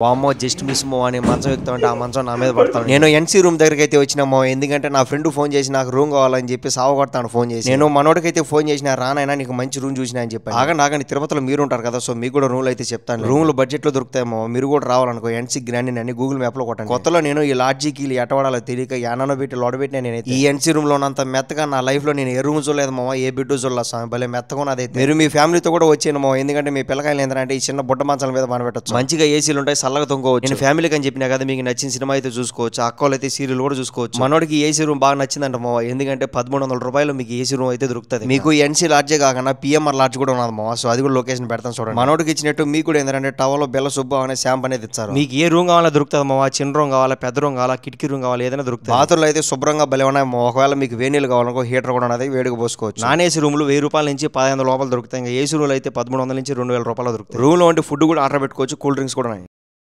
వామ్మో just miss మో అని మంచం ఎక్కుతామంటే ఆ మంచం నా మీద పడతాను. నేను ఎన్సీ రూమ్ దగ్గరికి అయితే వచ్చినామో, ఎందుకంటే నా ఫ్రెండ్ ఫోన్ చేసి నాకు రూమ్ కావాలని చెప్పి సావగొడతాను ఫోన్ చేసి. నేను మనోడికైతే ఫోన్ చేసిన రానైనా నీకు మంచి రూమ్ చూసినా అని చెప్పి. ఆగండి తిరుపతిలో మీరు ఉంటారు కదా, సో మీకు కూడా రూమ్లు అయితే చెప్తాను. రూమ్లు బడ్జెట్ లో దొరుకుతాయేమో, మీరు కూడా రావాలనుకో ఎన్సీ గ్రాండ్ అని గూగుల్ మ్యాప్ లో కొట్టండి. కొత్తలో నేను ఈ లాడ్జీకి ఎటవాడాలో తెలియక యానో పెట్టి లోడబెట్టినా. నేను ఈ ఎన్సీ రూమ్ లో ఉన్నంత మెత్తగా నా లైఫ్ లో నేను ఏ రూమ్ చూడలేదు మామ, ఏ బెడ్ చూడలేదు. భలే మెత్తగా ఉన్నది. మీరు మీ ఫ్యామిలీతో కూడా వచ్చేయమో, ఎందుకంటే మీ పిల్లకాయలు ఏంటంటే ఈ చిన్న బుడ్డ మంచాల మీద మనపెట్టచ్చు. మంచిగా ఏసీలు ఉంటాయి, చల్లగా తొంగవచ్చు. నేను ఫ్యామిలీకి అని చెప్పినా కదా, మీకు నచ్చిన సినిమా అయితే చూసుకోవచ్చు, అక్కలు అయితే సీరియల్ కూడా చూసుకోవచ్చు. మనోడికి ఏసీ రూమ్ బాగా నచ్చిందంట మావా, ఎందుకంటే 1300 రూపాయలు మీకు ఏసీ రూమ్ అయితే దొరుకుతుంది. మీకు ఎన్సీ లాడ్జే కాకుండా పిఎంఆర్ లాడ్జ్ కూడా ఉన్నది మావా, సో అది కూడా లొకేషన్ పెడతాను చూడండి. మనోడికి ఇచ్చినట్టు మీకు కూడా ఏంటంటే టవల్ బెల్ల సుబ్బు అనే శాంప్ అనేది ఇచ్చారు. మీకు ఏ రూమ్ కావాలో దొరుకుతుంది మావా, చిన్న రూమ్ కావాలా, పెద్ద రూమ్ కావాలా, కిటికీ రూమ్ కావాలా, ఏదైనా దొరుకుతుంది. బాత్రూంలో అయితే శుభ్రంగా భలే ఉన్నాయి. ఒకవేళ మీకు వేణీలు కావాలనుకో హీటర్ కూడా ఉన్నది, వేడిగా పోసుకోవచ్చు. నాన్ ఏసీ రూమ్లు 1000 రూపాయల నుంచి 1500 లోపల దొరుకుతాయి. ఏసీ రూమ్లు అయితే 1300 నుంచి 2000 రూపాయలు దొరుకుతాయి. రూమ్ లో ఉంటే ఫుడ్ కూడా ఆర్డర్ పెట్టుకోవచ్చు, కూల్ డ్రింక్స్ కూడా ఉన్నాయి.